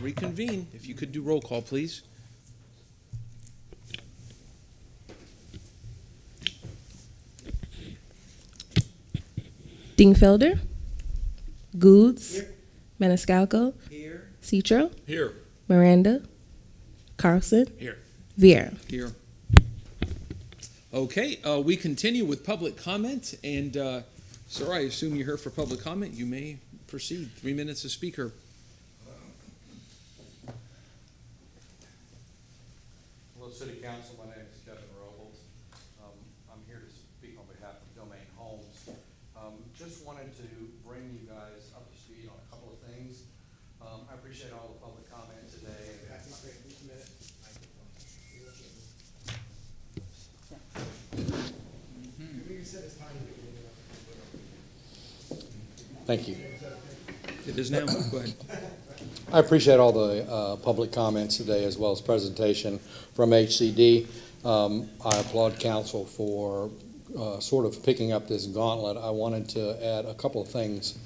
reconvene. If you could do roll call, please. Dingfelder, Goods, Here. Maniscalco, Here. Citro, Here. Miranda, Carlson, Here. Vieira. Here. Okay, we continue with public comment, and sir, I assume you're here for public comment. You may proceed. 3 minutes a speaker. Hello, City Council. My name is Kevin Robles. I'm here to speak on behalf of Domain Homes. Just wanted to bring you guys up to speed on a couple of things. I appreciate all the public comment today. Thank you. It is now. Go ahead. I appreciate all the public comments today as well as presentation from HCD. I applaud council for sort of picking up this gauntlet. I wanted to add a couple of things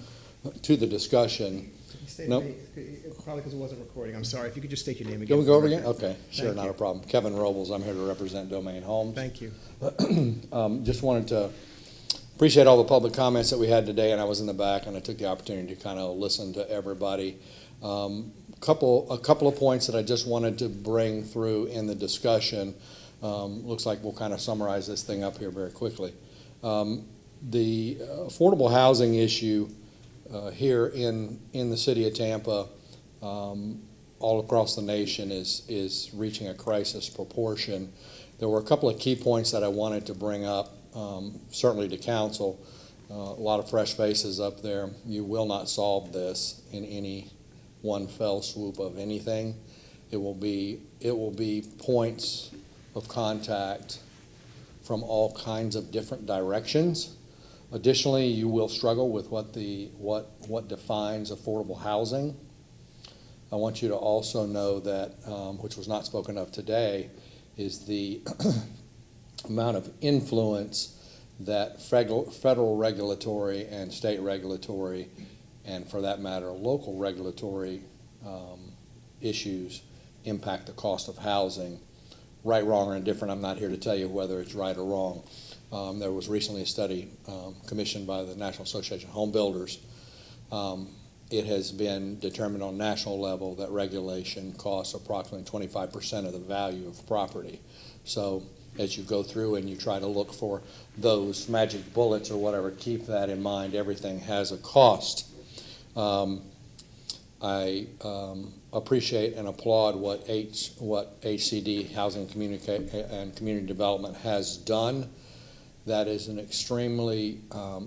to the discussion. Nope. Probably because it wasn't recording. I'm sorry. If you could just state your name again. Can we go over again? Okay, sure, Thank not you. a problem. Kevin Robles, I'm here to represent Domain Homes. Thank you. Just wanted to appreciate all the public comments that we had today, and I was in the back and I took the opportunity to kind of listen to everybody. A couple of points that I just wanted to bring through in the discussion. Looks like we'll kind of summarize this thing up here very quickly. The affordable housing issue here in the city of Tampa, all across the nation, is reaching a crisis proportion. There were a couple of key points that I wanted to bring up, certainly to council. A lot of fresh faces up there. You will not solve this in any one fell swoop of anything. It will be points of contact from all kinds of different directions. Additionally, you will struggle with what defines affordable housing. I want you to also know that, which was not spoken of today, is the amount of influence that federal regulatory and state regulatory, and for that matter, local regulatory issues impact the cost of housing. Right, wrong, or indifferent, I'm not here to tell you whether it's right or wrong. There was recently a study commissioned by the National Association of Home Builders. It has been determined on national level that regulation costs approximately 25% of the value of property. So as you go through and you try to look for those magic bullets or whatever, keep that in mind. Everything has a cost. I appreciate and applaud what HCD, Housing and Community Development, has done. That is an extremely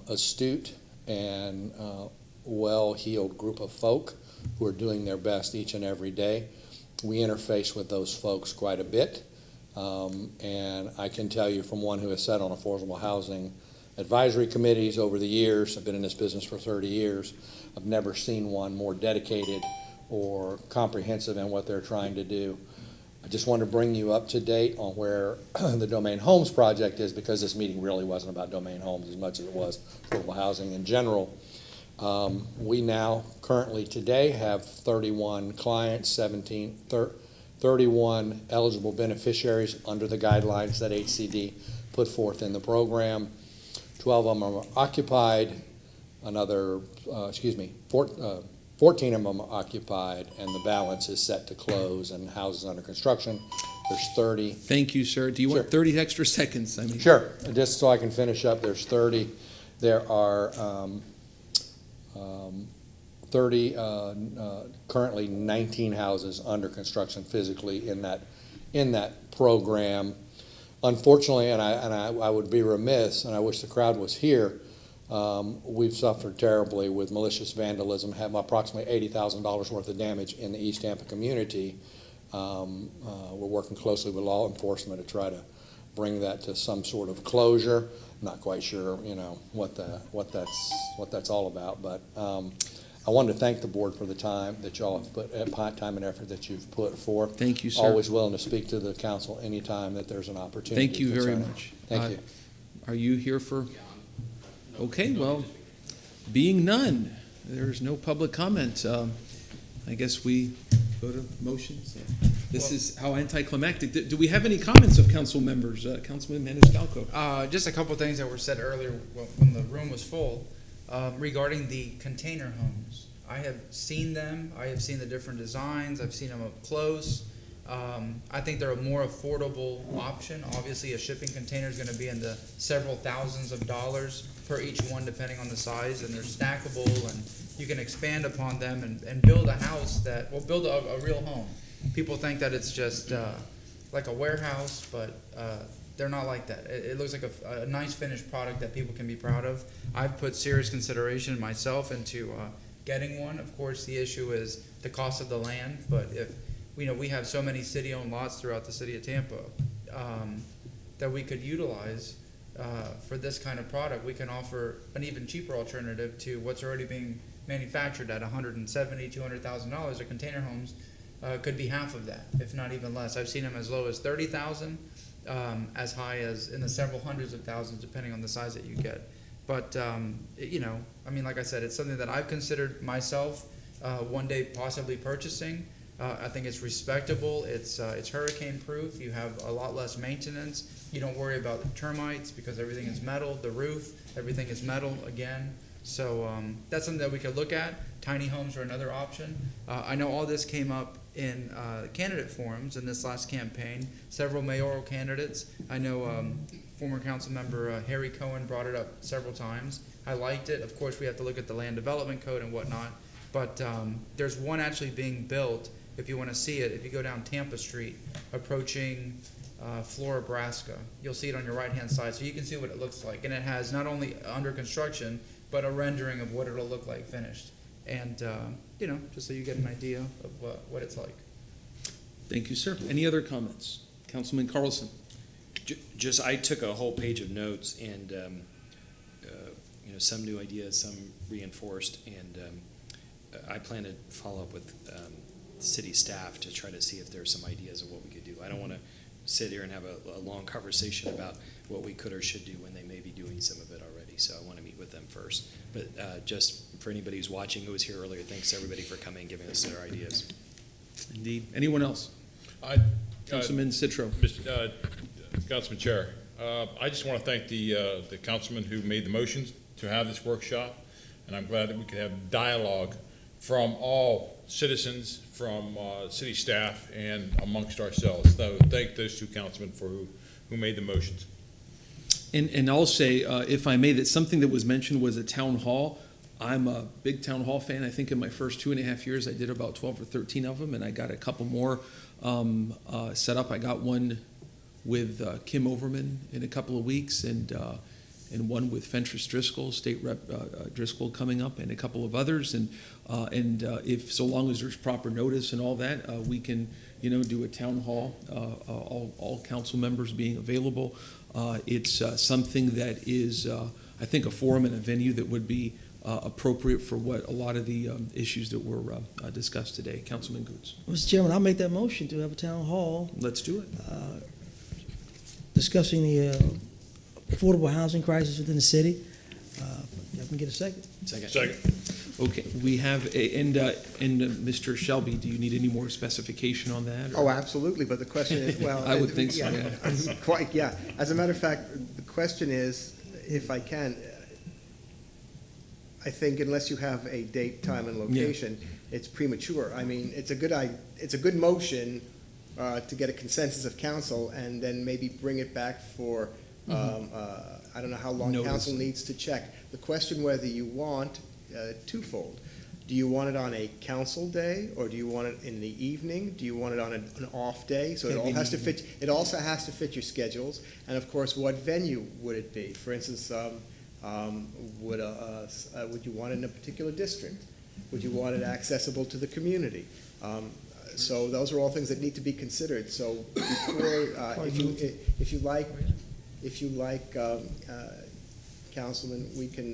astute and well-heeled group of folk who are doing their best each and every day. We interface with those folks quite a bit, and I can tell you from one who has sat on affordable housing advisory committees over the years, I've been in this business for 30 years, I've never seen one more dedicated or comprehensive in what they're trying to do. I just want to bring you up to date on where the Domain Homes project is, because this meeting really wasn't about Domain Homes as much as it was affordable housing in general. We now currently today have 31 clients, 31 eligible beneficiaries under the guidelines that HCD put forth in the program. 12 of them are occupied, 14 of them are occupied, and the balance is set to close, and houses under construction, there's 30. Thank you, sir. Do you want 30 extra seconds? Sure, just so I can finish up, there's 30. There are 30, currently 19 houses under construction physically in that program. Unfortunately, and I would be remiss, and I wish the crowd was here, we've suffered terribly with malicious vandalism, have approximately $80,000 worth of damage in the East Tampa community. We're working closely with law enforcement to try to bring that to some sort of closure. I'm not quite sure, what that's all about, but I wanted to thank the board for the time that y'all have put, time and effort that you've put forth. Thank you, sir. Always willing to speak to the council anytime that there's an opportunity. Thank you very much. Thank you. Are you here for? Okay, well, being none, there's no public comment. I guess we Go to motions. This is how anticlimactic. Do we have any comments of council members? Councilman Maniscalco. Just a couple of things that were said earlier when the room was full regarding the container homes. I have seen them. I have seen the different designs. I've seen them up close. I think they're a more affordable option. Obviously, a shipping container is going to be in the several thousands of dollars per each one, depending on the size, and they're stackable, and you can expand upon them and build a house that will build a real home. People think that it's just like a warehouse, but they're not like that. It looks like a nice finished product that people can be proud of. I've put serious consideration myself into getting one. Of course, the issue is the cost of the land, but if we have so many city-owned lots throughout the city of Tampa that we could utilize for this kind of product. We can offer an even cheaper alternative to what's already being manufactured at $170,000, $200,000. The container homes could be half of that, if not even less. I've seen them as low as $30,000, as high as in the several hundreds of thousands, depending on the size that you get. But like I said, it's something that I've considered myself one day possibly purchasing. I think it's respectable. It's hurricane proof. You have a lot less maintenance. You don't worry about termites because everything is metal. The roof, everything is metal again. So that's something that we could look at. Tiny homes are another option. I know all this came up in candidate forums in this last campaign. Several mayoral candidates. I know former council member Harry Cohen brought it up several times. I liked it. Of course, we have to look at the land development code and whatnot. But there's one actually being built. If you want to see it, if you go down Tampa Street, approaching Flora, Nebraska, you'll see it on your right-hand side, so you can see what it looks like. And it has not only under construction, but a rendering of what it'll look like finished. And, just so you get an idea of what it's like. Thank you, sir. Any other comments? Councilman Carlson. Just, I took a whole page of notes and, some new ideas, some reinforced, and I plan to follow up with city staff to try to see if there's some ideas of what we could do. I don't want to sit here and have a long conversation about what we could or should do when they may be doing some of it already. So I want to meet with them first. But just for anybody who's watching who was here earlier, thanks everybody for coming and giving us their ideas. Indeed. Anyone else? Councilman Citro. Councilman Chair, I just want to thank the councilman who made the motions to have this workshop, and I'm glad that we could have dialogue from all citizens, from city staff, and amongst ourselves. So thank those two councilmen for who made the motions. And I'll say, if I may, that something that was mentioned was a town hall. I'm a big town hall fan. I think in my first 2.5 years, I did about 12 or 13 of them, and I got a couple more set up. I got one with Kim Overman in a couple of weeks, and one with Fentress Driscoll, State Rep Driscoll coming up, and a couple of others. And if so long as there's proper notice and all that, we can do a town hall, all council members being available. It's something that is, I think, a forum and a venue that would be appropriate for what a lot of the issues that were discussed today. Councilman Goods. Mr. Chairman, I'll make that motion to have a town hall Let's do it. discussing the affordable housing crisis within the city. If I can get a second. Second. Okay, we have, Mr. Shelby, do you need any more specification on that? Oh, absolutely, but the question is, well. I would think so, yeah. Quite, yeah. As a matter of fact, the question is, if I can, I think unless you have a date, time, and location, it's premature. I mean, it's a good motion to get a consensus of council and then maybe bring it back for, I don't know how long Notice. council needs to check. The question whether you want twofold. Do you want it on a council day, or do you want it in the evening? Do you want it on an off day? So it all has to fit. It also has to fit your schedules, and of course, what venue would it be? For instance, would you want it in a particular district? Would you want it accessible to the community? So those are all things that need to be considered. So before, if you like, Councilman, we can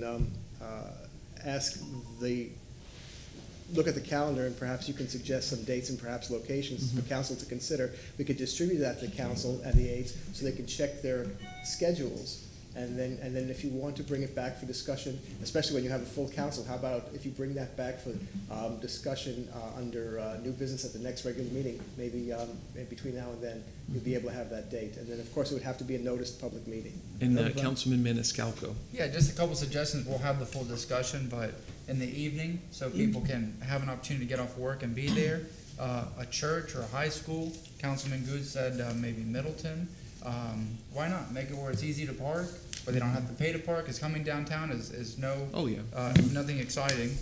look at the calendar, and perhaps you can suggest some dates and perhaps locations for council to consider. We could distribute that to council and the aides so they can check their schedules And then if you want to bring it back for discussion, especially when you have a full council, how about if you bring that back for discussion under new business at the next regular meeting? Maybe between now and then, you'll be able to have that date. And then, of course, it would have to be a noticed public meeting. And Councilman Maniscalco. Yeah, just a couple suggestions. We'll have the full discussion, but in the evening, so people can have an opportunity to get off work and be there. A church or a high school. Councilman Good said maybe Middleton. Why not make it where it's easy to park, where they don't have to pay to park? Because coming downtown is no, nothing exciting.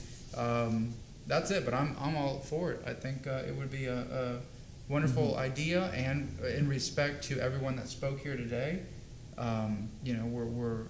That's it. But I'm all for it. I think it would be a wonderful idea, and in respect to everyone that spoke here today, we're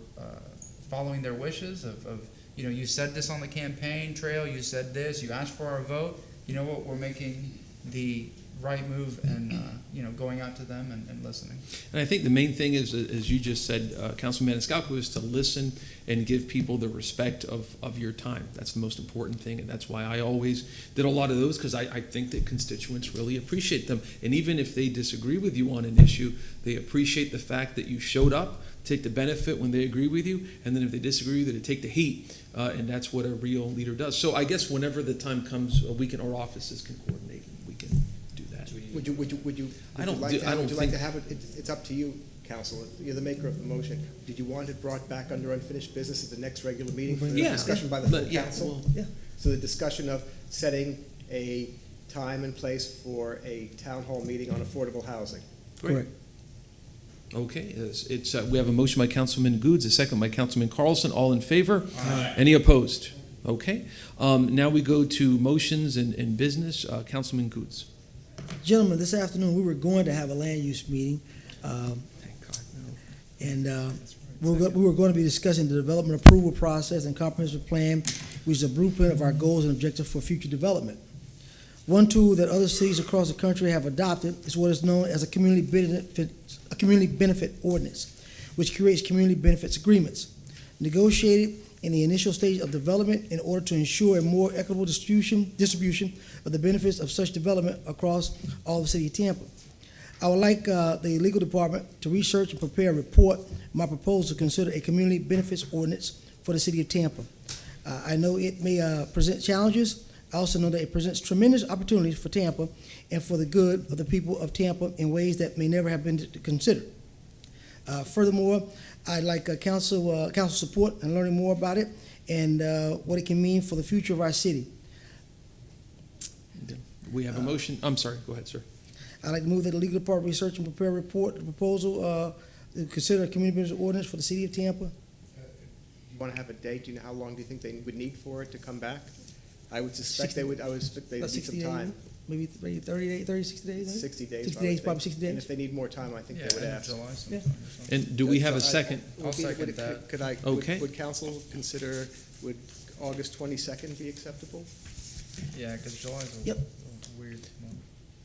following their wishes of you said this on the campaign trail. You said this. You asked for our vote. You know what? We're making the right move and going out to them and listening. And I think the main thing is, as you just said, Councilman Maniscalco, is to listen and give people the respect of your time. That's the most important thing, and that's why I always did a lot of those, because I think that constituents really appreciate them. And even if they disagree with you on an issue, they appreciate the fact that you showed up, take the benefit when they agree with you, and then if they disagree with you, they take the heat. And that's what a real leader does. So I guess whenever the time comes, our offices can coordinate, and we can do that. Would you like to have it? It's up to you, Council. You're the maker of the motion. Did you want it brought back under unfinished business at the next regular meeting for the discussion by the full council? Yeah. So the discussion of setting a time and place for a town hall meeting on affordable housing. Correct. Okay, we have a motion by Councilman Goods, a second by Councilman Carlson. All in favor? Aye. Any opposed? Okay. Now we go to motions and business. Councilman Goods. Gentlemen, this afternoon, we were going to have a land use meeting, Thank God. and we were going to be discussing the development approval process and comprehensive plan, which is a blueprint of our goals and objectives for future development. One tool that other cities across the country have adopted is what is known as a community benefit ordinance, which creates community benefits agreements, negotiated in the initial stage of development in order to ensure a more equitable distribution of the benefits of such development across all the city of Tampa. I would like the legal department to research and prepare a report. My proposal to consider a community benefits ordinance for the city of Tampa. I know it may present challenges. I also know that it presents tremendous opportunities for Tampa and for the good of the people of Tampa in ways that may never have been considered. Furthermore, I'd like council support and learning more about it and what it can mean for the future of our city. We have a motion. I'm sorry. Go ahead, sir. I'd like to move that the legal department research and prepare a report, the proposal to consider a community benefit ordinance for the city of Tampa. You want to have a date? Do you know how long do you think they would need for it to come back? I would suspect they would. I would expect they would need some time. Maybe 30 days, 60 days? 60 days. 60 days, probably 60 And days. if they need more time, I think they would end of ask. July sometime Yeah. or something. And do we have a second? I'll second that. Could I? Okay. Would council consider? Would August 22nd be acceptable? Yeah, because July's a Yep. weird month.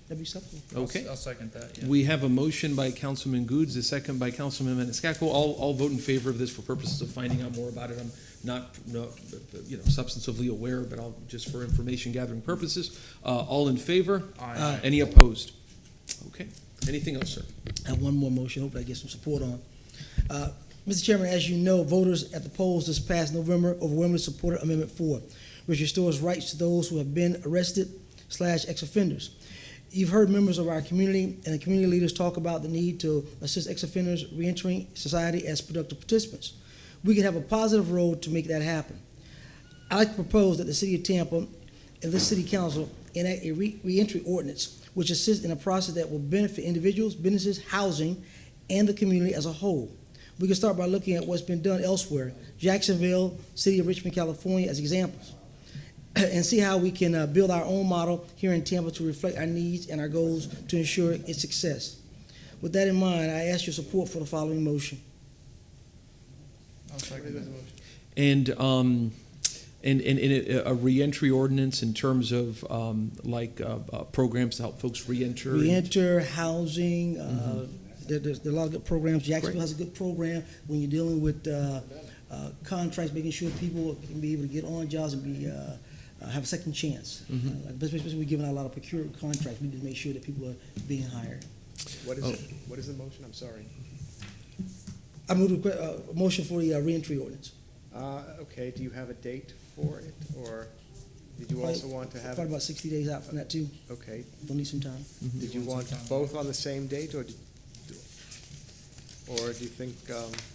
That'd be something. Okay. I'll second that, yeah. We have a motion by Councilman Goods, a second by Councilman Maniscalco. All vote in favor of this for purposes of finding out more about it. I'm not substantively aware, but I'll just for information gathering purposes. All in favor? Aye. Any opposed? Okay. Anything else, sir? I have one more motion, hope I get some support on. Mr. Chairman, as you know, voters at the polls this past November overwhelmingly supported Amendment 4, which restores rights to those who have been arrested/ex-offenders. You've heard members of our community and the community leaders talk about the need to assist ex-offenders reentering society as productive participants. We can have a positive road to make that happen. I'd like to propose that the City of Tampa and this City Council enact a reentry ordinance which assists in a process that will benefit individuals, businesses, housing, and the community as a whole. We can start by looking at what's been done elsewhere, Jacksonville, City of Richmond, California, as examples, and see how we can build our own model here in Tampa to reflect our needs and our goals to ensure its success. With that in mind, I ask your support for the following motion. I'll second that. And a reentry ordinance in terms of programs to help folks reenter. Reenter, housing, there's a lot of good programs. Jacksonville has a good program when you're dealing with contracts, making sure people can be able to get on jobs and be have a second chance. Especially we're giving out a lot of procured contracts. We need to make sure that people are being hired. What is it? What is the motion? I'm sorry. I move a motion for the reentry ordinance. Okay, do you have a date for it, or did you also want to have, Probably about 60 days out from that too. okay, We'll need some time. did you want both on the same date, or do you think,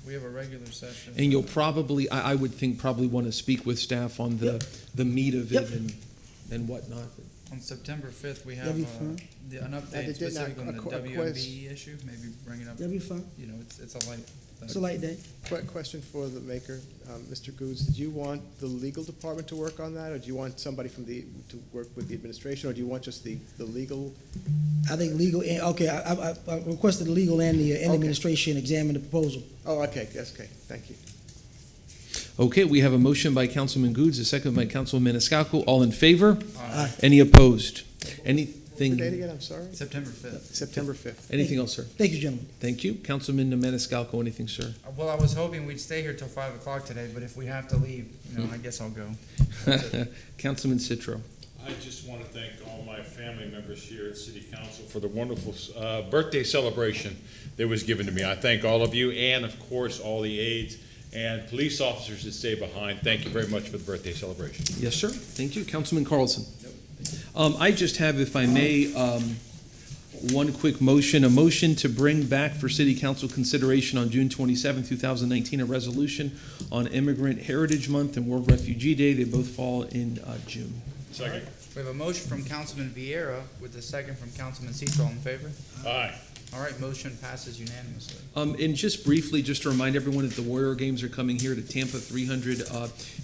We have a regular session. And you'll probably, I would think, probably want to speak with staff on the meat of it Yep. and whatnot. On September 5th, we have That'd be fine. an I update did specific not- on the a WMB issue, maybe bring it up. That'll be fine. You know, it's a light thing. It's a light day. question for the maker, Mr. Goods, did you want the legal department to work on that, or do you want somebody to work with the administration, or do you want just the legal? I think legal, okay, I requested the legal and the administration examine the proposal. Oh, okay, yes, okay, thank you. Okay, we have a motion by Councilman Goods, a second by Councilman Maniscalco. All in favor? Aye. Any opposed? The date Anything, again, I'm sorry? September 5th. September 5th. anything else, sir? Thank you, gentlemen. Thank you. Councilman Maniscalco, anything, sir? Well, I was hoping we'd stay here till 5 o'clock today, but if we have to leave, I guess I'll go. Councilman Citro. I just want to thank all my family members here at City Council for the wonderful birthday celebration that was given to me. I thank all of you and, of course, all the aides and police officers that stay behind. Thank you very much for the birthday celebration. Yes, sir. Thank you. Councilman Carlson. I just have, if I may, one quick motion, a motion to bring back for City Council consideration on June 27, 2019, a resolution on Immigrant Heritage Month and World Refugee Day. They both fall in June. Second. We have a motion from Councilman Vieira with a second from Councilman Citro. All in favor? Aye. All right, motion passes unanimously. And just briefly, just to remind everyone that the Warrior Games are coming here to Tampa, 300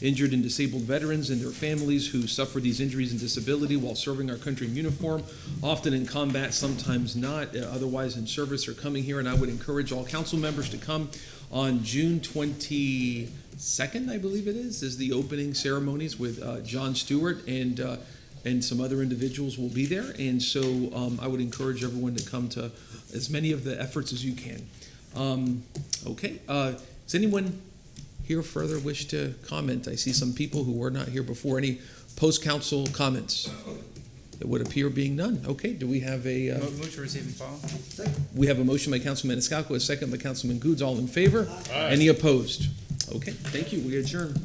injured and disabled veterans and their families who suffer these injuries and disability while serving our country in uniform, often in combat, sometimes not, otherwise in service, are coming here. And I would encourage all council members to come on June 22nd, I believe it is the opening ceremonies with John Stewart and some other individuals will be there. And so I would encourage everyone to come to as many of the efforts as you can. Okay, does anyone here further wish to comment? I see some people who were not here before. Any post-council comments? It would appear being none. Okay, do we have a... Move to receive and file. We have a motion by Councilman Maniscalco, a second by Councilman Goods. All in favor? Aye. Any opposed? Okay, thank you. We adjourn.